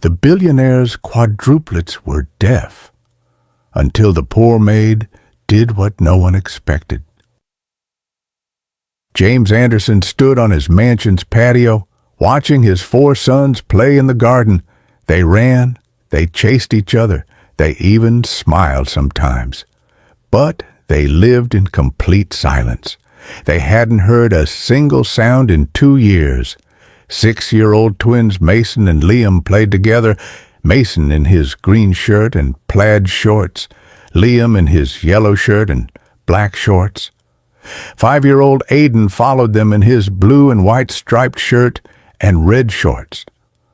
The billionaire's quadruplets were deaf, until the poor maid did what no one expected. James Anderson stood on his mansion's patio, watching his 4 sons play in the garden. They ran, they chased each other, they even smiled sometimes. But they lived in complete silence. They hadn't heard a single sound in 2 years. 6-year-old twins Mason and Liam played together, Mason in his green shirt and plaid shorts, Liam in his yellow shirt and black shorts. 5-year-old Aiden followed them in his blue and white striped shirt and red shorts.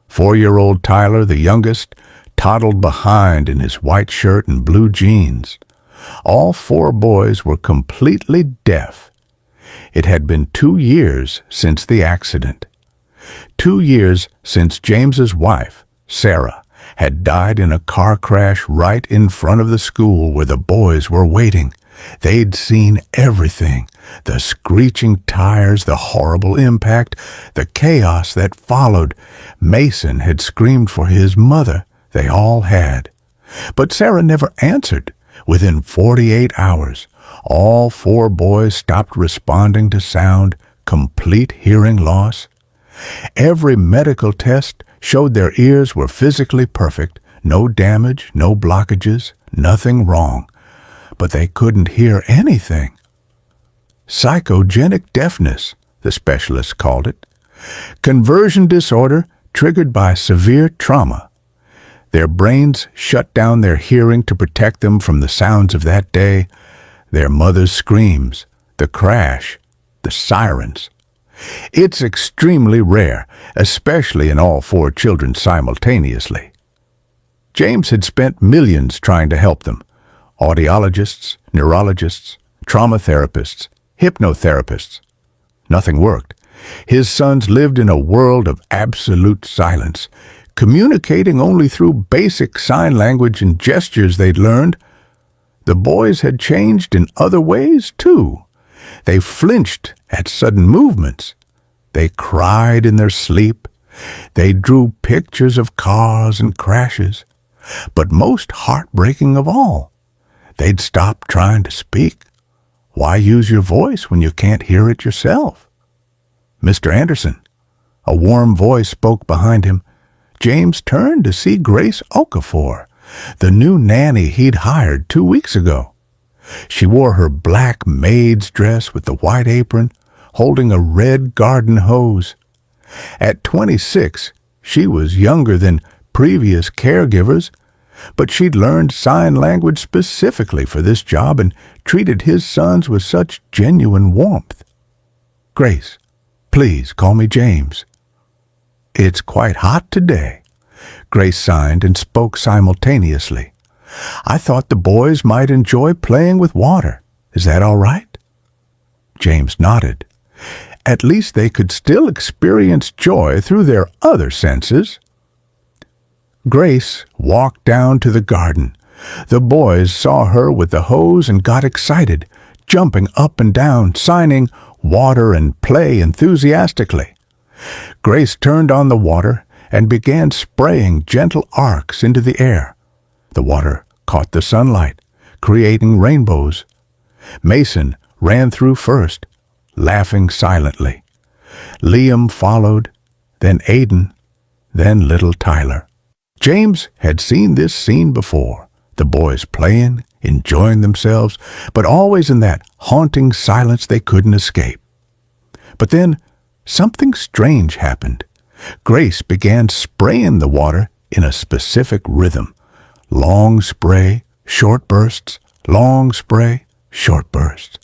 4-year-old Tyler, the youngest, toddled behind in his white shirt and blue jeans. All 4 boys were completely deaf. It had been 2 years since the accident. 2 years since James's wife, Sarah, had died in a car crash right in front of the school where the boys were waiting. They'd seen everything: the screeching tires, the horrible impact, the chaos that followed. Mason had screamed for his mother. They all had. But Sarah never answered. Within 48 hours, all 4 boys stopped responding to sound, complete hearing loss. Every medical test showed their ears were physically perfect, no damage, no blockages, nothing wrong. But they couldn't hear anything. Psychogenic deafness, the specialists called it. Conversion disorder triggered by severe trauma. Their brains shut down their hearing to protect them from the sounds of that day, their mother's screams, the crash, the sirens. It's extremely rare, especially in all 4 children simultaneously. James had spent millions trying to help them. Audiologists, neurologists, trauma therapists, hypnotherapists. Nothing worked. His sons lived in a world of absolute silence, communicating only through basic sign language and gestures they'd learned. The boys had changed in other ways, too. They flinched at sudden movements. They cried in their sleep. They drew pictures of cars and crashes. But most heartbreaking of all, they'd stop trying to speak. Why use your voice when you can't hear it yourself? Mr. Anderson, a warm voice spoke behind him. James turned to see Grace Okafor, the new nanny he'd hired 2 weeks ago. She wore her black maid's dress with the white apron, holding a red garden hose. At 26, she was younger than previous caregivers, but she'd learned sign language specifically for this job and treated his sons with such genuine warmth. "Grace, please call me James." "It's quite hot today." Grace signed and spoke simultaneously. "I thought the boys might enjoy playing with water. Is that all right?" James nodded. At least they could still experience joy through their other senses. Grace walked down to the garden. The boys saw her with the hose and got excited, jumping up and down, signing "water" and "play" enthusiastically. Grace turned on the water and began spraying gentle arcs into the air. The water caught the sunlight, creating rainbows. Mason ran through first, laughing silently. Liam followed, then Aiden, then little Tyler. James had seen this scene before, the boys playing, enjoying themselves, but always in that haunting silence they couldn't escape. But then something strange happened. Grace began spraying the water in a specific rhythm. Long spray, short bursts, long spray, short bursts.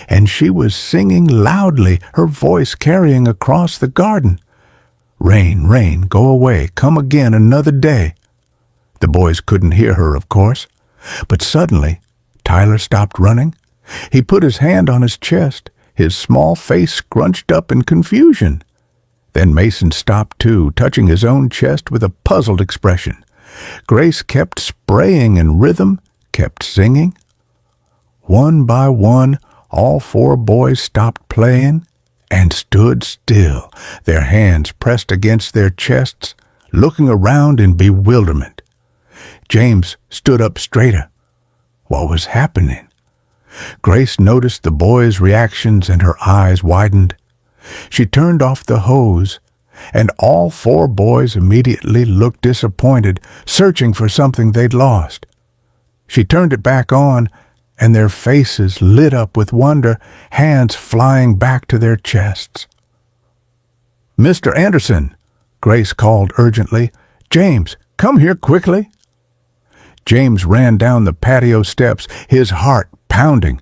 And she was singing loudly, her voice carrying across the garden. "Rain, rain, go away, come again another day." The boys couldn't hear her, of course. But suddenly, Tyler stopped running. He put his hand on his chest, his small face scrunched up in confusion. Then Mason stopped too, touching his own chest with a puzzled expression. Grace kept spraying in rhythm, kept singing. One by one, all 4 boys stopped playing and stood still, their hands pressed against their chests, looking around in bewilderment. James stood up straighter. What was happening? Grace noticed the boys' reactions and her eyes widened. She turned off the hose, and all 4 boys immediately looked disappointed, searching for something they'd lost. She turned it back on, and their faces lit up with wonder, hands flying back to their chests. "Mr. Anderson," Grace called urgently. "James, come here quickly." James ran down the patio steps, his heart pounding.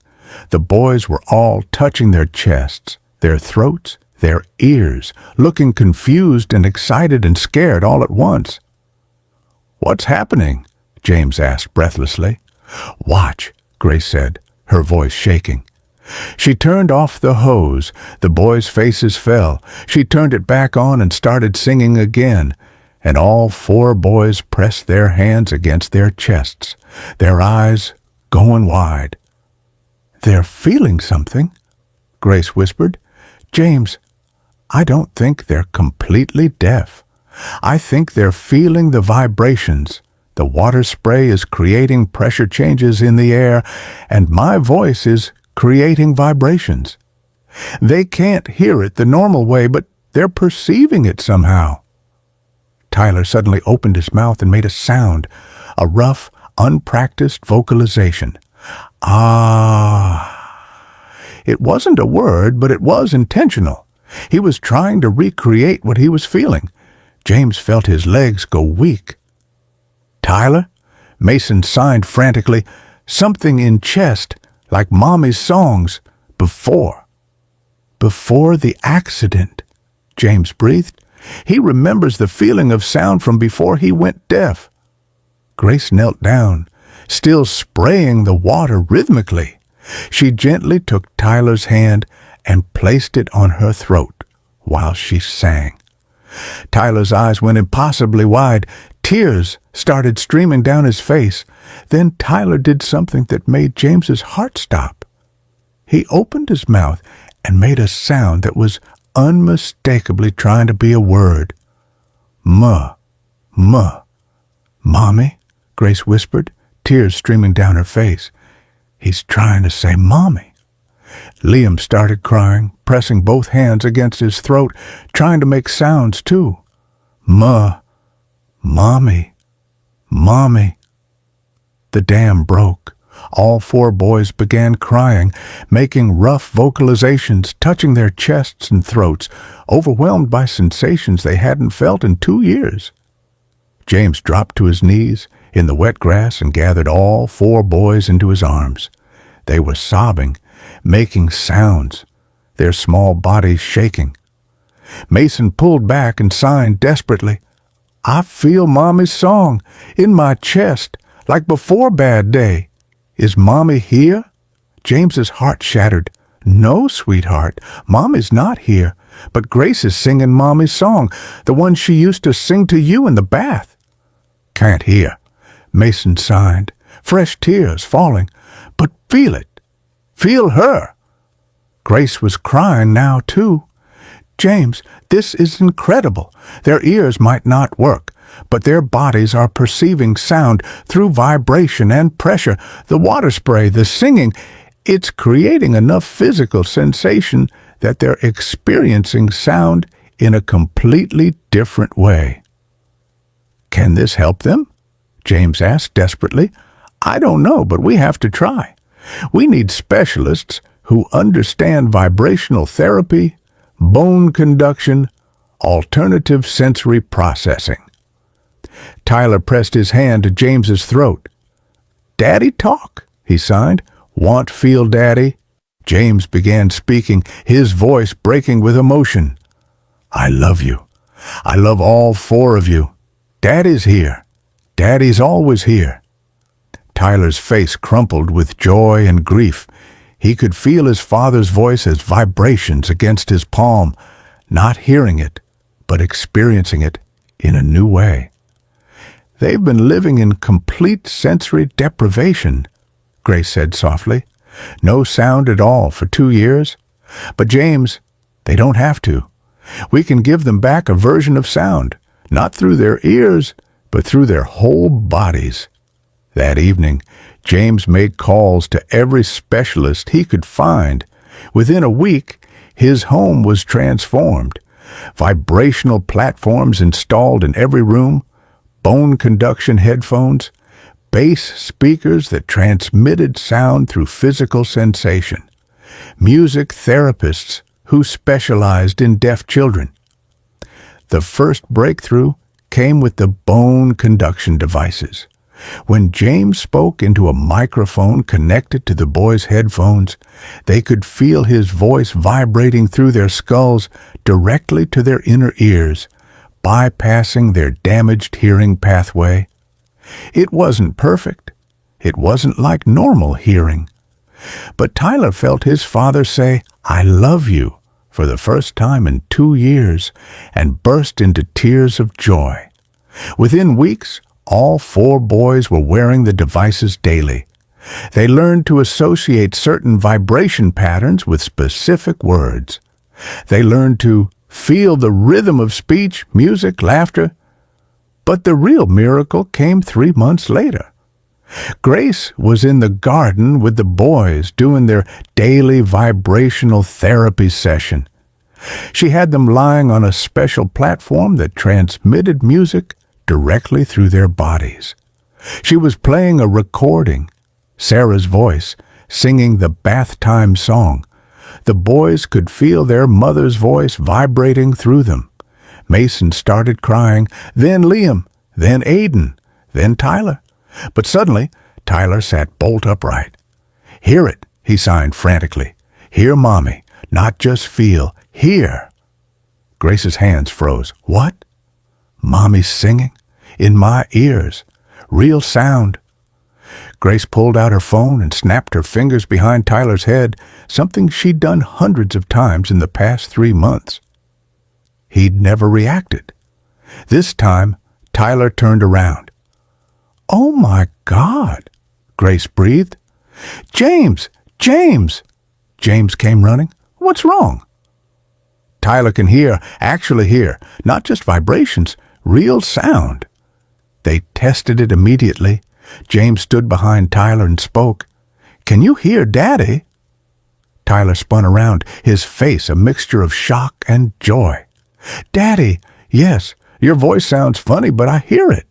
The boys were all touching their chests, their throats, their ears, looking confused and excited and scared all at once. "What's happening?" James asked breathlessly. "Watch," Grace said, her voice shaking. She turned off the hose. The boys' faces fell. She turned it back on and started singing again, and all 4 boys pressed their hands against their chests, their eyes going wide. "They're feeling something," Grace whispered. "James, I don't think they're completely deaf. I think they're feeling the vibrations. The water spray is creating pressure changes in the air, and my voice is creating vibrations. They can't hear it the normal way, but they're perceiving it somehow." Tyler suddenly opened his mouth and made a sound, a rough, unpracticed vocalization. "Ah." It wasn't a word, but it was intentional. He was trying to recreate what he was feeling. James felt his legs go weak. "Tyler?" Mason signed frantically. "Something in chest, like Mommy's songs, before." "Before the accident," James breathed. "He remembers the feeling of sound from before he went deaf." Grace knelt down, still spraying the water rhythmically. She gently took Tyler's hand and placed it on her throat while she sang. Tyler's eyes went impossibly wide. Tears started streaming down his face. Then Tyler did something that made James's heart stop. He opened his mouth and made a sound that was unmistakably trying to be a word. "Muh, muh." "Mommy?" Grace whispered, tears streaming down her face. "He's trying to say Mommy." Liam started crying, pressing both hands against his throat, trying to make sounds too. "Muh, Mommy, Mommy." The dam broke. All 4 boys began crying, making rough vocalizations, touching their chests and throats, overwhelmed by sensations they hadn't felt in 2 years. James dropped to his knees in the wet grass and gathered all 4 boys into his arms. They were sobbing, making sounds, their small bodies shaking. Mason pulled back and signed desperately. "I feel Mommy's song in my chest, like before Bad Day. Is Mommy here?" James's heart shattered. "No, sweetheart, Mommy's not here, but Grace is singing Mommy's song, the one she used to sing to you in the bath." "Can't hear," Mason signed, fresh tears falling. "But feel it. Feel her." Grace was crying now, too. "James, this is incredible. Their ears might not work, but their bodies are perceiving sound through vibration and pressure. The water spray, the singing, it's creating enough physical sensation that they're experiencing sound in a completely different way." "Can this help them?" James asked desperately. "I don't know, but we have to try. We need specialists who understand vibrational therapy, bone conduction, alternative sensory processing." Tyler pressed his hand to James's throat. "Daddy talk," he signed. "Want feel Daddy?" James began speaking, his voice breaking with emotion. "I love you. I love all 4 of you. Daddy's here. Daddy's always here." Tyler's face crumpled with joy and grief. He could feel his father's voice as vibrations against his palm, not hearing it, but experiencing it in a new way. "They've been living in complete sensory deprivation," Grace said softly. "No sound at all for 2 years. But James, they don't have to. We can give them back a version of sound, not through their ears, but through their whole bodies. That evening, James made calls to every specialist he could find. Within a week, his home was transformed. Vibrational platforms installed in every room, bone conduction headphones, bass speakers that transmitted sound through physical sensation, music therapists who specialized in deaf children. The first breakthrough came with the bone conduction devices. When James spoke into a microphone connected to the boys' headphones, they could feel his voice vibrating through their skulls directly to their inner ears, bypassing their damaged hearing pathway. It wasn't perfect. It wasn't like normal hearing. But Tyler felt his father say, "I love you," for the first time in 2 years, and burst into tears of joy. Within weeks, all 4 boys were wearing the devices daily. They learned to associate certain vibration patterns with specific words. They learned to feel the rhythm of speech, music, laughter. But the real miracle came 3 months later. Grace was in the garden with the boys doing their daily vibrational therapy session. She had them lying on a special platform that transmitted music directly through their bodies. She was playing a recording, Sarah's voice, singing the bath time song. The boys could feel their mother's voice vibrating through them. Mason started crying, then Liam, then Aiden, then Tyler. But suddenly, Tyler sat bolt upright. "Hear it," he signed frantically. "Hear Mommy, not just feel, hear." Grace's hands froze. "What? Mommy's singing? In my ears. Real sound." Grace pulled out her phone and snapped her fingers behind Tyler's head, something she'd done hundreds of times in the past 3 months. He'd never reacted. This time, Tyler turned around. "Oh my God," Grace breathed. "James! James!" James came running. "What's wrong?" "Tyler can hear, actually hear, not just vibrations, real sound." They tested it immediately. James stood behind Tyler and spoke. "Can you hear Daddy?" Tyler spun around, his face a mixture of shock and joy. "Daddy, yes, your voice sounds funny, but I hear it."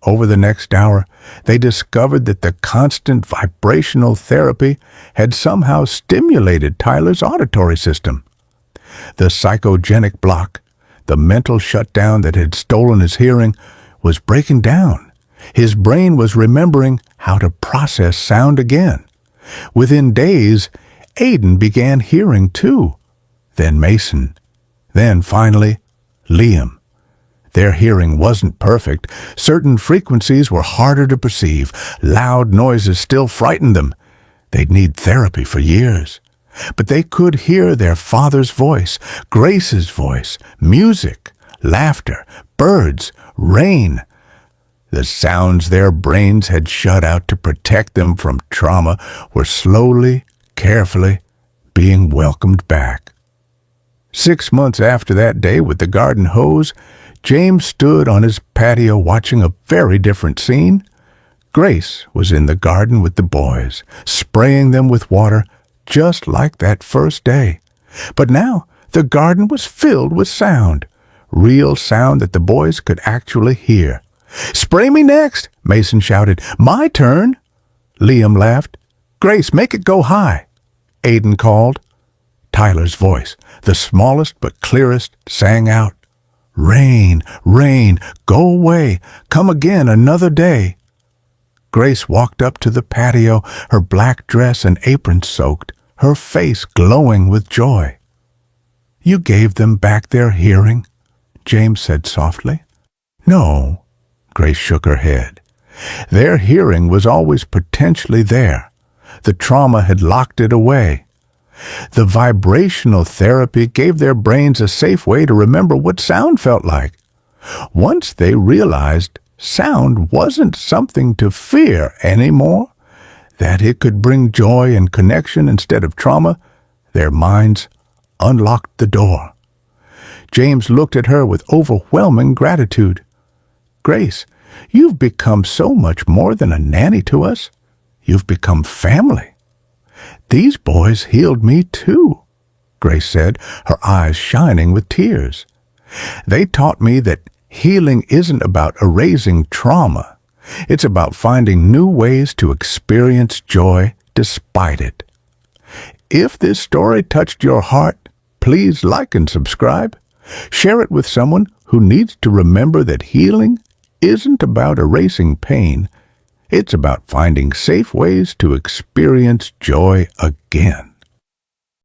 Over the next hour, they discovered that the constant vibrational therapy had somehow stimulated Tyler's auditory system. The psychogenic block, the mental shutdown that had stolen his hearing, was breaking down. His brain was remembering how to process sound again. Within days, Aiden began hearing too. Then Mason. Then finally, Liam. Their hearing wasn't perfect. Certain frequencies were harder to perceive. Loud noises still frightened them. They'd need therapy for years. But they could hear their father's voice, Grace's voice, music, laughter, birds, rain. The sounds their brains had shut out to protect them from trauma were slowly, carefully being welcomed back. 6 months after that day with the garden hose, James stood on his patio watching a very different scene. Grace was in the garden with the boys, spraying them with water just like that first day. But now the garden was filled with sound, real sound that the boys could actually hear. "Spray me next," Mason shouted. "My turn." Liam laughed. "Grace, make it go high," Aiden called. Tyler's voice, the smallest but clearest, sang out. "Rain, rain, go away, come again another day." Grace walked up to the patio, her black dress and apron soaked, her face glowing with joy. "You gave them back their hearing?" James said softly. "No," Grace shook her head. "Their hearing was always potentially there. The trauma had locked it away. The vibrational therapy gave their brains a safe way to remember what sound felt like. Once they realized sound wasn't something to fear anymore, that it could bring joy and connection instead of trauma, their minds unlocked the door. James looked at her with overwhelming gratitude. "Grace, you've become so much more than a nanny to us. You've become family." "These boys healed me too," Grace said, her eyes shining with tears. "They taught me that healing isn't about erasing trauma. It's about finding new ways to experience joy despite it." If this story touched your heart, please like and subscribe. Share it with someone who needs to remember that healing isn't about erasing pain. It's about finding safe ways to experience joy again.